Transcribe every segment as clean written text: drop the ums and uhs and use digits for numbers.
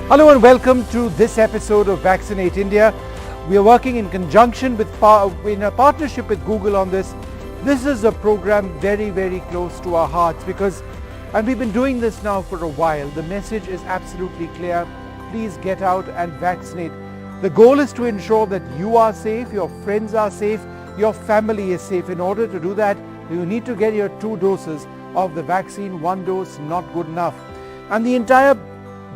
Hello and welcome to this episode of Vaccinate India. We are working in conjunction with in a partnership with Google on this. This is a program very close to our hearts and we've been doing this now for a while. The message is absolutely clear. Please get out and vaccinate. The goal is to ensure that you are safe, your friends are safe, your family is safe. In order to do that, you need to get your 2 doses of the vaccine. 1 dose not good enough. And the entire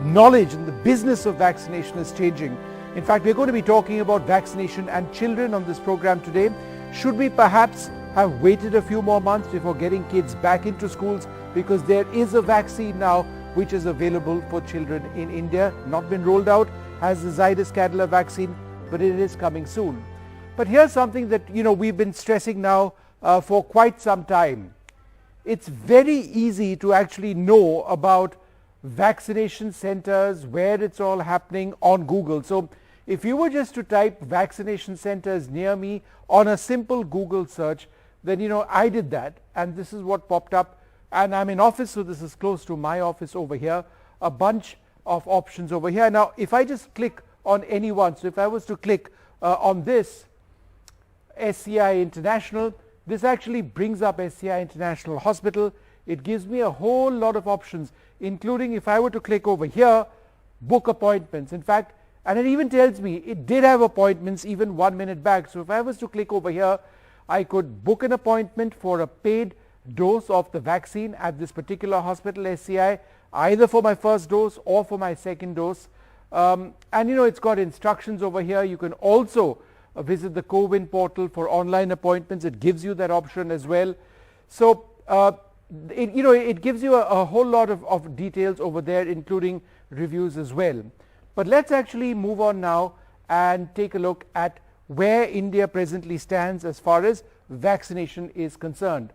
knowledge and the business of vaccination is changing. In fact, we're going to be talking about vaccination and children on this program today. Should we perhaps have waited a few more months before getting kids back into schools, because there is a vaccine now which is available for children in India, not been rolled out as the Zydus-Cadila vaccine, but it is coming soon. But here's something that we've been stressing now for quite some time. It's very easy to actually know about vaccination centers, where it's all happening on Google. So if you were just to type vaccination centers near me on a simple Google search, then I did that and this is what popped up. And I'm in office, so this is close to my office over here. A bunch of options over here. Now if I just click on any one, so if I was to click on this SCI International, this actually brings up SCI International Hospital. It gives me a whole lot of options, including if I were to click over here, book appointments. In fact, and it even tells me it did have appointments even 1 minute back. So if I was to click over here, I could book an appointment for a paid dose of the vaccine at this particular hospital, SCI, either for my first dose or for my second dose. And it's got instructions over here. You can also visit the CoWIN portal for online appointments. It gives you that option as well. So it gives you a whole lot of details over there, including reviews as well. But let's actually move on now and take a look at where India presently stands as far as vaccination is concerned.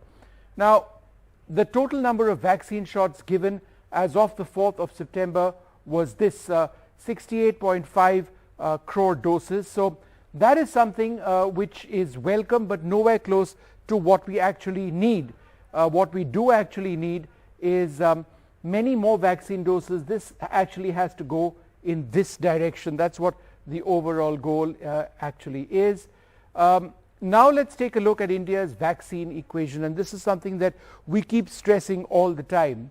Now, the total number of vaccine shots given as of the 4th of September was this 68.5 crore doses. So that is something which is welcome, but nowhere close to what we actually need. What we do actually need is many more vaccine doses. This actually has to go in this direction. That's what the overall goal actually is. Now let's take a look at India's vaccine equation, and this is something that we keep stressing all the time.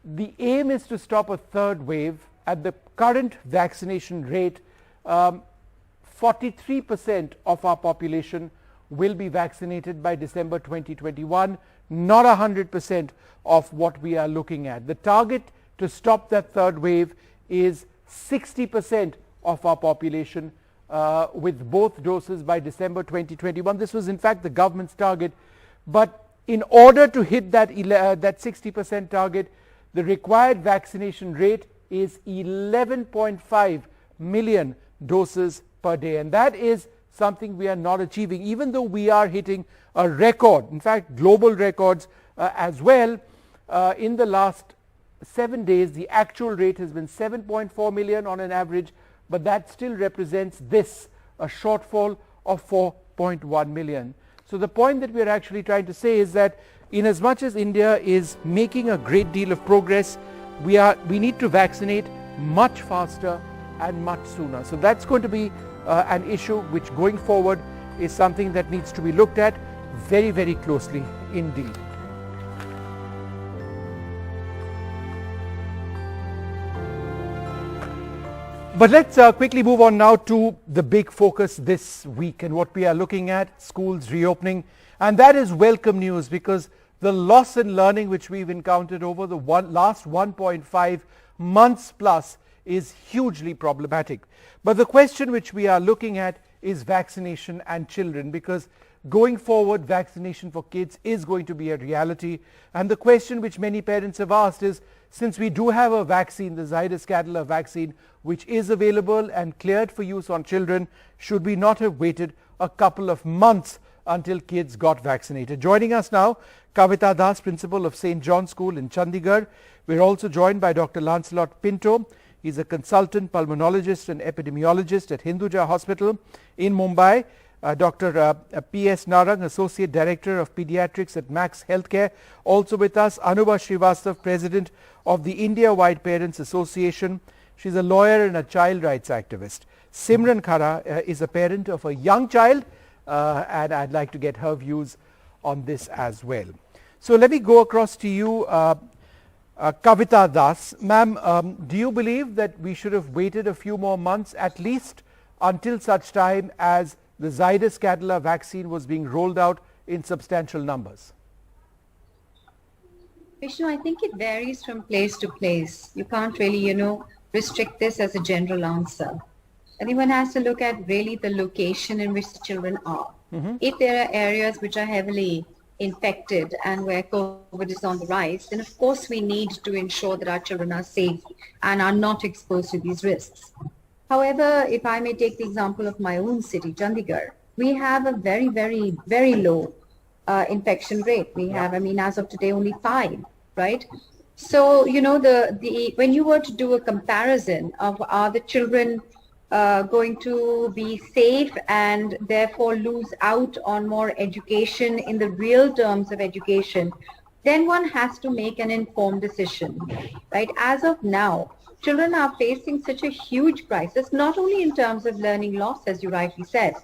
The aim is to stop a third wave. At the current vaccination rate, 43% of our population will be vaccinated by December 2021, not 100% of what we are looking at. The target to stop that third wave is 60% of our population with both doses by December 2021. This was in fact the government's target, but in order to hit that 60% target, the required vaccination rate is 11.5 million doses per day, and that is something we are not achieving, even though we are hitting a record, in fact global records as well. In the last 7 days, the actual rate has been 7.4 million on an average, but that still represents a shortfall of 4.1 million. So the point that we are actually trying to say is that in as much as India is making a great deal of progress, we need to vaccinate much faster and much sooner. So that's going to be an issue which going forward is something that needs to be looked at very closely indeed. But let's quickly move on now to the big focus this week and what we are looking at, schools reopening. And that is welcome news, because the loss in learning which we've encountered over the last 1.5 months plus is hugely problematic. But the question which we are looking at is vaccination and children, because going forward vaccination for kids is going to be a reality. And the question which many parents have asked is, since we do have a vaccine, the Zydus-Cadila vaccine, which is available and cleared for use on children, should we not have waited a couple of months until kids got vaccinated? Joining us now, Kavita Das, principal of St. John's School in Chandigarh. We're also joined by Dr. Lancelot Pinto. He's a consultant pulmonologist and epidemiologist at Hinduja Hospital in Mumbai. Dr. P.S. Narang, Associate Director of Pediatrics at Max Healthcare. Also with us, Anubha Srivastav, President of the India-wide Parents Association. She's a lawyer and a child rights activist. Simran Khara is a parent of a young child, and I'd like to get her views on this as well. So let me go across to you, Kavita Das. Ma'am, do you believe that we should have waited a few more months at least until such time as the Zydus Cadila vaccine was being rolled out in substantial numbers? Vishnu, I think it varies from place to place. You can't really, restrict this as a general answer. I think one has to look at really the location in which the children are. If there are areas which are heavily infected and where COVID is on the rise, then of course we need to ensure that our children are safe and are not exposed to these risks. However, if I may take the example of my own city, Chandigarh, we have a very, very, very low infection rate. We have, as of today, only 5, right? So, when you were to do a comparison of are the children going to be safe and therefore lose out on more education in the real terms of education, then one has to make an informed decision, right? As of now, children are facing such a huge crisis, not only in terms of learning loss, as you rightly said.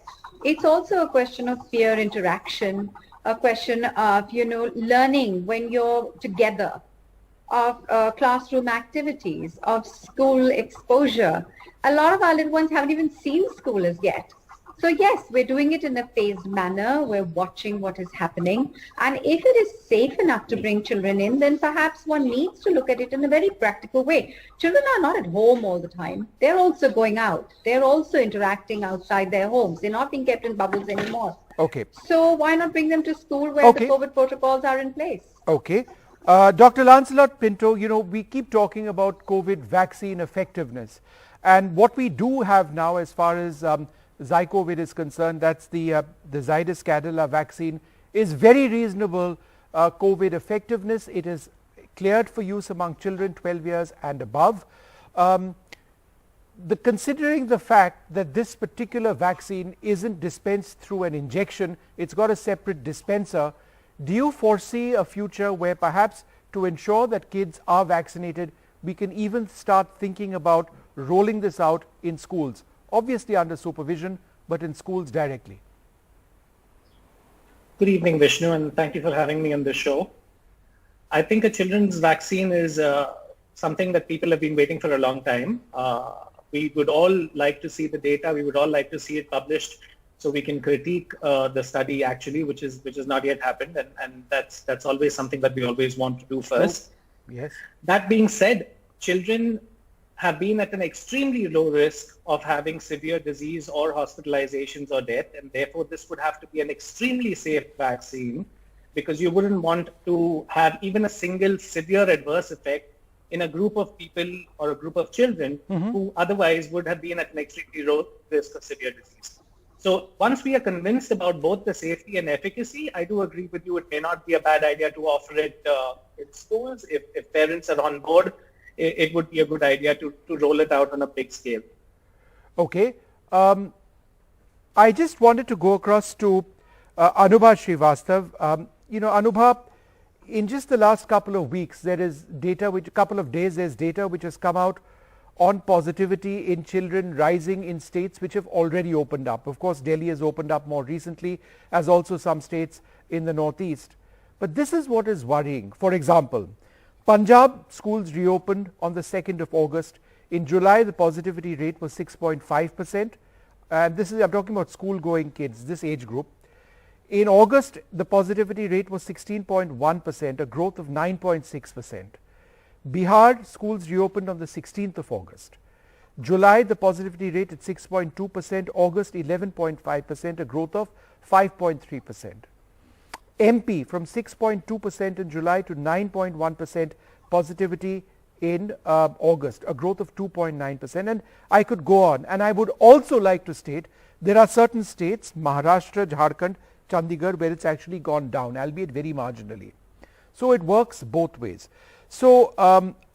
It's also a question of peer interaction, a question of, learning when you're together, of classroom activities, of school exposure. A lot of our little ones haven't even seen school as yet. So yes, we're doing it in a phased manner. We're watching what is happening. And if it is safe enough to bring children in, then perhaps one needs to look at it in a very practical way. Children are not at home all the time. They're also going out. They're also interacting outside their homes. They're not being kept in bubbles anymore. Okay. So why not bring them to school where the COVID protocols are in place? Okay. Dr. Lancelot Pinto, we keep talking about COVID vaccine effectiveness. And what we do have now as far as Zycovid is concerned, that's the Zydus Cadila vaccine, is very reasonable COVID effectiveness. It is cleared for use among children 12 years and above. Considering the fact that this particular vaccine isn't dispensed through an injection, it's got a separate dispenser, do you foresee a future where perhaps to ensure that kids are vaccinated, we can even start thinking about rolling this out in schools, obviously under supervision, but in schools directly? Good evening, Vishnu, and thank you for having me on the show. I think a children's vaccine is something that people have been waiting for a long time. We would all like to see the data. We would all like to see it published so we can critique the study actually, which is not yet happened, and that's always something that we always want to do first. Yes. That being said, children have been at an extremely low risk of having severe disease or hospitalizations or death, and therefore this would have to be an extremely safe vaccine, because you wouldn't want to have even a single severe adverse effect in a group of people or a group of children who otherwise would have been at an extremely low risk of severe disease. So once we are convinced about both the safety and efficacy, I do agree with you, it may not be a bad idea to offer it in schools. If parents are on board, it would be a good idea to roll it out on a big scale. Okay. I just wanted to go across to Anubha Srivastav. Anubha, in just the last couple of weeks, there is data, there's data which has come out on positivity in children rising in states which have already opened up. Of course, Delhi has opened up more recently, as also some states in the northeast. But this is what is worrying. For example, Punjab schools reopened on the 2nd of August. In July, the positivity rate was 6.5%. And I'm talking about school-going kids, this age group. In August, the positivity rate was 16.1%, a growth of 9.6%. Bihar schools reopened on the 16th of August. July, the positivity rate at 6.2%, August 11.5%, a growth of 5.3%. MP from 6.2% in July to 9.1% positivity in August, a growth of 2.9%. And I could go on. And I would also like to state there are certain states, Maharashtra, Jharkhand, Chandigarh, where it's actually gone down, albeit very marginally. So it works both ways. So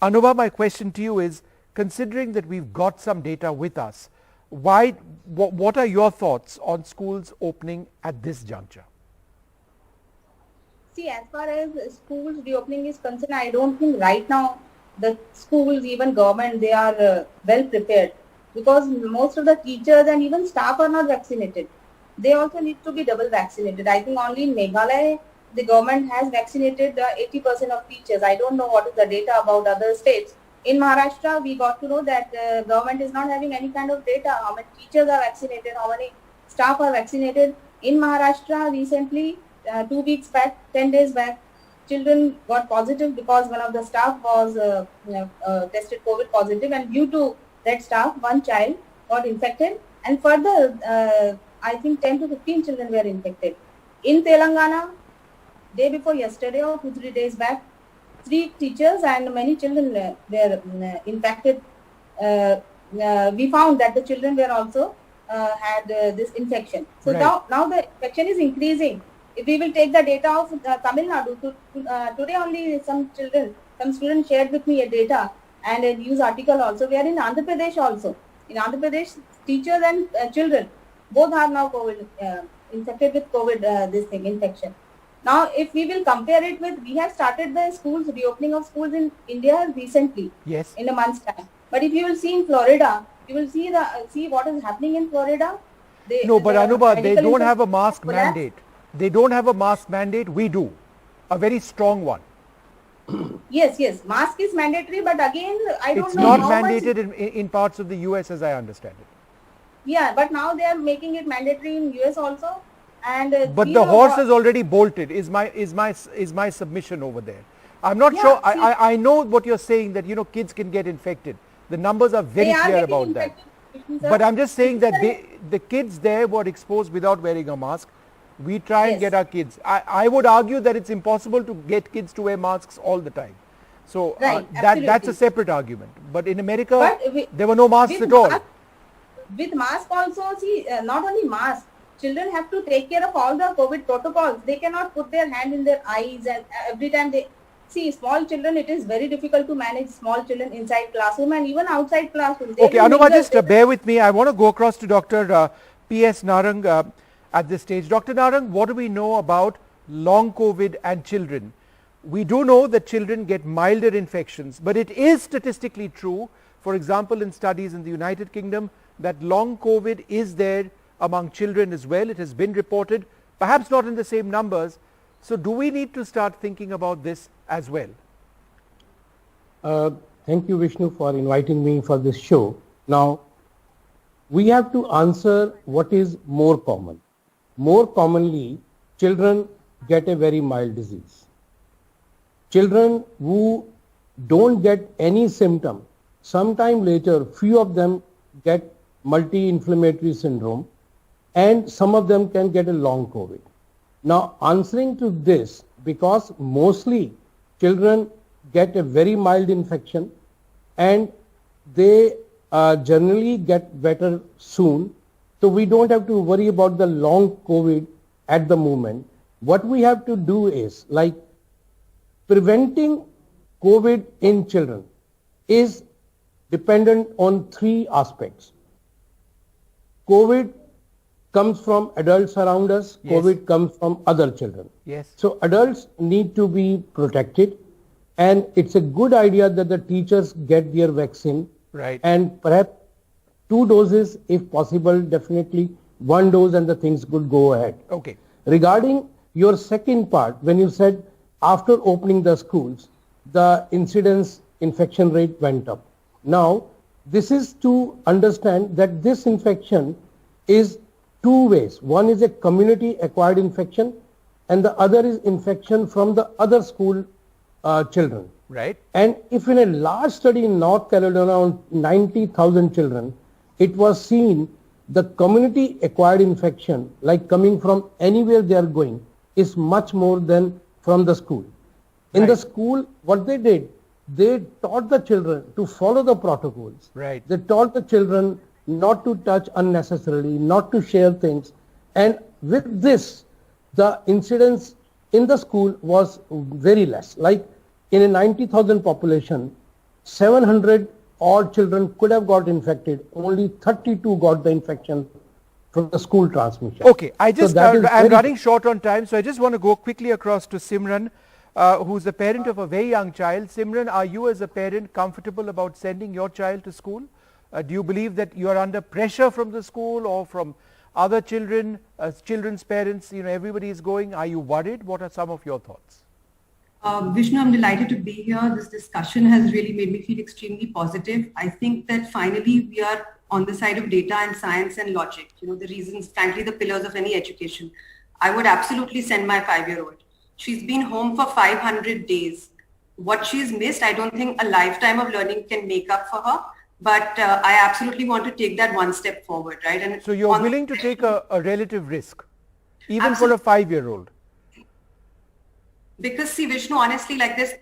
Anubha, my question to you is, considering that we've got some data with us, what are your thoughts on schools opening at this juncture? See, as far as schools reopening is concerned, I don't think right now the schools, even government, they are well prepared, because most of the teachers and even staff are not vaccinated. They also need to be double vaccinated. I think only in Meghalaya, the government has vaccinated 80% of teachers. I don't know what is the data about other states. In Maharashtra, we got to know that government is not having any kind of data, how many teachers are vaccinated, how many staff are vaccinated. In Maharashtra, recently, 2 weeks back, 10 days back, children got positive because one of the staff was tested COVID positive, and due to that staff, one child got infected, and further, I think 10 to 15 children were infected. In Telangana, day before yesterday or 2-3 days back, 3 teachers and many children were infected. We found that the children were also had this infection. So right. now the infection is increasing. If we will take the data of Tamil Nadu, today only some students shared with me a data and a news article also. We are in Andhra Pradesh also. In Andhra Pradesh, teachers and children both are now COVID, infected with COVID, infection. Now, if we will compare it with, we have started the schools, reopening of schools in India recently, Yes. in a month's time. But if you will see in Florida, you will see what is happening in Florida. No, but Anubha, they don't have a mask mandate. They don't have a mask mandate. We do. A very strong one. Yes, mask is mandatory, but again, I don't It's know not how mandated in parts of the US as I understand it. Yeah, but now they are making it mandatory in US also. And but the horse is already bolted, is my submission over there. I'm not sure. I know what you're saying, that kids can get infected. The numbers are very clear about that. But I'm just saying that the kids there were exposed without wearing a mask. We try and get our kids. I would argue that it's impossible to get kids to wear masks all the time. So that's a separate argument. But in America, there were no masks at all. With mask also, see, not only mask, children have to take care of all the COVID protocols. They cannot put their hand in their eyes, and every time they see small children, it is very difficult to manage small children inside classroom and even outside classroom. Okay, Anubha, just bear with me. I want to go across to Dr. P.S. Narang at this stage. Dr. Narang, what do we know about long COVID and children? We do know that children get milder infections, but it is statistically true, for example, in studies in the United Kingdom, that long COVID is there among children as well. It has been reported, perhaps not in the same numbers. So do we need to start thinking about this as well? Thank you, Vishnu, for inviting me for this show. Now, we have to answer what is more common. More commonly, children get a very mild disease. Children who don't get any symptom, sometime later, few of them get multi-inflammatory syndrome, and some of them can get a long COVID. Now, answering to this, because mostly children get a very mild infection and they generally get better soon, so we don't have to worry about the long COVID at the moment. What we have to do is, like, preventing COVID in children is dependent on 3 aspects. COVID comes from adults around us. Yes. COVID comes from other children. Yes. So adults need to be protected, and it's a good idea that the teachers get their vaccine. Right. And perhaps 2 doses if possible, definitely 1 dose, and the things could go ahead. Okay. Regarding your second part, when you said after opening the schools, the incidence infection rate went up. Now, this is to understand that this infection is 2 ways. One is a community acquired infection, and the other is infection from the other school children. Right. And if in a large study in North Carolina on 90,000 children, it was seen the community acquired infection, like coming from anywhere they are going, is much more than from the school. In the school, what they did, they taught the children to follow the protocols. Right. They taught the children not to touch unnecessarily, not to share things. And with this, the incidence in the school was very less. Like in a 90,000 population, 700 odd children could have got infected. Only 32 got the infection from the school transmission. Okay, I'm running short on time, so I just want to go quickly across to Simran. who's the parent of a very young child. Simran, are you as a parent comfortable about sending your child to school? Do you believe that you are under pressure from the school or from other children, children's parents? You know, everybody is going. Are you worried? What are some of your thoughts? Vishnu, I'm delighted to be here. This discussion has really made me feel extremely positive. I think that finally we are on the side of data and science and logic. You know, the reasons, frankly, the pillars of any education. I would absolutely send my 5-year-old. She's been home for 500 days. What she's missed, I don't think a lifetime of learning can make up for her. But I absolutely want to take that one step forward, right? And so you're willing to take a relative risk, even for a 5-year-old? Because see, Vishnu, honestly, like this,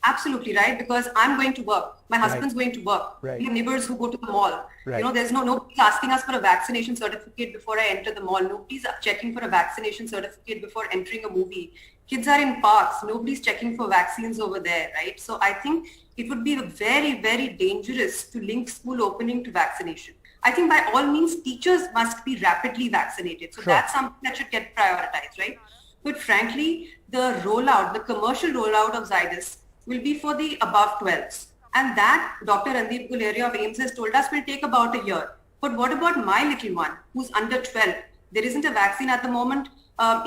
absolutely right. Because I'm going to work. My husband's going to work. Right. We have neighbors who go to the mall. Right. You know, there's nobody's asking us for a vaccination certificate before I enter the mall. Nobody's checking for a vaccination certificate before entering a movie. Kids are in parks. Nobody's checking for vaccines over there, right? So I think it would be very, very dangerous to link school opening to vaccination. I think by all means, teachers must be rapidly vaccinated. So that's something that should get prioritized, right? But frankly, the rollout, the commercial rollout of Zydus will be for the above 12s. And that Dr. Randeep Guleria of AIIMS has told us will take about a year. But what about my little one who's under 12? There isn't a vaccine at the moment,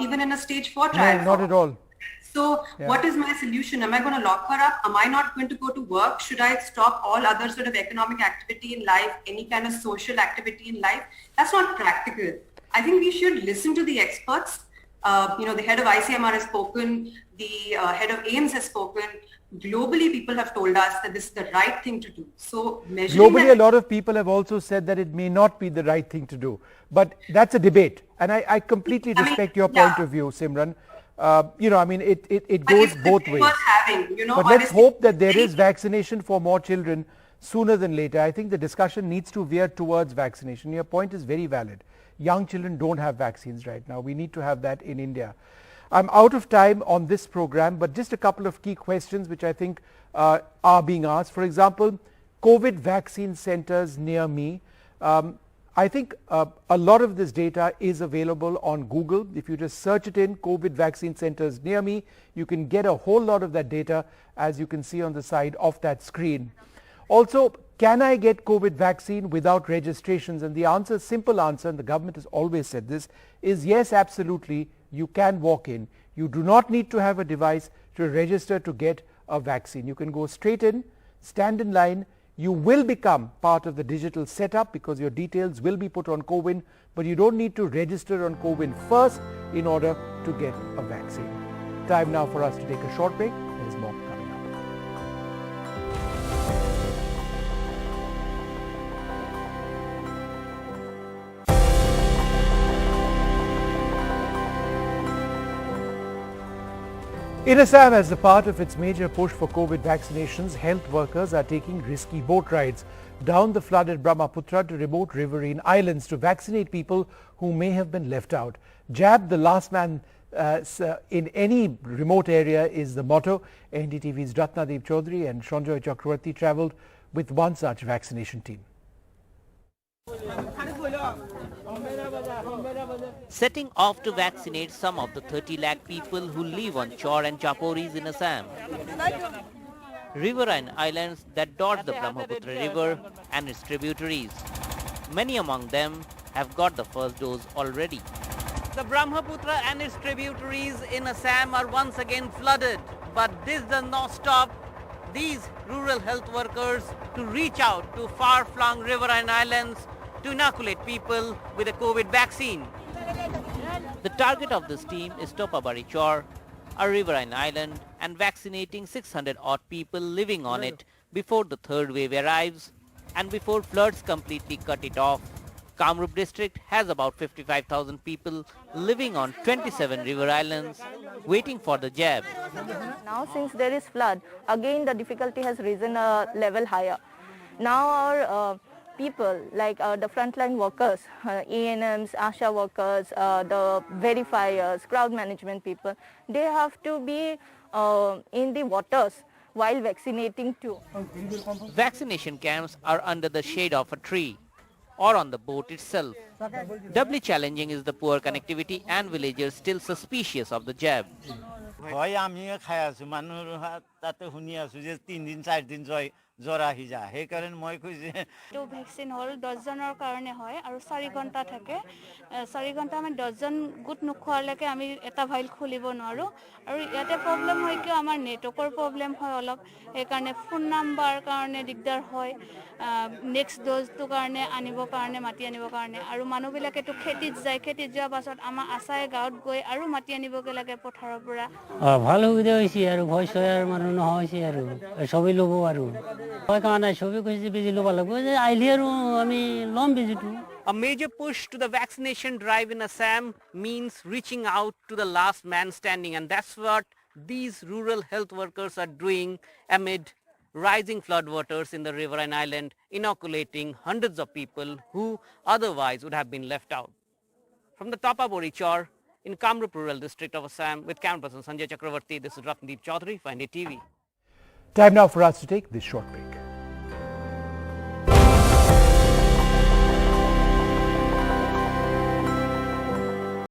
even in a stage 4 trial. No, not at all. So what is my solution? Am I going to lock her up? Am I not going to go to work? Should I stop all other sort of economic activity in life, any kind of social activity in life? That's not practical. I think we should listen to the experts. You know, the head of ICMR has spoken, the head of AIIMS has spoken. Globally, people have told us that this is the right thing to do. So globally, a lot of people have also said that it may not be the right thing to do. But that's a debate. And I completely respect your point of view, Simran. You know, I mean, it goes both ways. But let's hope that there is vaccination for more children sooner than later. I think the discussion needs to veer towards vaccination. Your point is very valid. Young children don't have vaccines right now. We need to have that in India. I'm out of time on this program, but just a couple of key questions which I think are being asked. For example, COVID vaccine centers near me. I think a lot of this data is available on Google. If you just search it in, COVID vaccine centers near me, you can get a whole lot of that data, as you can see on the side of that screen. Also, can I get COVID vaccine without registrations? And the answer, simple answer, and the government has always said this, is yes, absolutely, you can walk in. You do not need to have a device to register to get a vaccine. You can go straight in, stand in line. You will become part of the digital setup because your details will be put on CoWIN, but you don't need to register on CoWIN first in order to get a vaccine. Time now for us to take a short break. There's more coming up. In Assam, as a part of its major push for COVID vaccinations, health workers are taking risky boat rides down the flooded Brahmaputra to remote riverine islands to vaccinate people who may have been left out. Jab the last man in any remote area is the motto. NDTV's Ratnadeep Chaudhary and Sanjoy Chakravarti travelled with one such vaccination team. Setting off to vaccinate some of the 30 lakh people who live on Chor and Chaporis in Assam. Riverine islands that dot the Brahmaputra river and its tributaries. Many among them have got the first dose already. The Brahmaputra and its tributaries in Assam are once again flooded, but this does not stop these rural health workers to reach out to far-flung riverine islands to inoculate people with a COVID vaccine. The target of this team is Topabari Chor, a riverine island, and vaccinating 600 odd people living on it before the third wave arrives and before floods completely cut it off. Kamrup district has about 55,000 people living on 27 river islands waiting for the jab. Now since there is flood, again the difficulty has risen a level higher. Now our people like the frontline workers, ANMs, ASHA workers, the verifiers, crowd management people, they have to be in the waters while vaccinating too. Vaccination camps are under the shade of a tree or on the boat itself. Doubly challenging is the poor connectivity and villagers still suspicious of the jab. ভয় আমিও খাই আছো মানুহ তাতে শুনি আছো যে 3 দিন 4 দিন জ্বৰ আহি যায় সেইকাৰণে মই কৈছে তো ভ্যাকসিন হল 10 জনৰ কাৰণে হয় আৰু 4 ঘণ্টা থাকে 4 ঘণ্টা আমি 10 জন গুট নোখোৱালৈকে আমি এটা ফাইল খুলিব নোৱাৰো আৰু ইয়াতে প্ৰবলেম হয় কি আমাৰ নেটৱৰ্কৰ প্ৰবলেম হয় অলপ সেইকাৰণে ফোন নাম্বাৰ কাৰণে দিগদাৰ হয় নেক্সট ড'জটো কাৰণে আনিবৰ কাৰণে মাতি আনিবৰ কাৰণে আৰু মানুহবিলাকে তো খেতিত যায় খেতিত যোৱাৰ পাছত আমাৰ আশাই গাঁৱত গৈ আৰু মাতি আনিবগে লাগে পথাৰৰ পৰা ভাল সুবিধা হৈছে আৰু ভয় চয়াৰ মানুহ নহৈছে আৰু সবেই ল'ব আৰু ভয় কাৰণে সবেই কৈছে বেজি ল'ব লাগিব যে আহিলে আৰু আমি ল'ম বেজিটো A major push to the vaccination drive in Assam means reaching out to the last man standing, and that's what these rural health workers are doing amid rising floodwaters in the river and island, inoculating hundreds of people who otherwise would have been left out. From the Tapa Borichar in Kamrup rural district of Assam with camera person Sanjay Chakravarti, this is Ratndeep Chaudhary for NDTV. Time now for us to take this short break.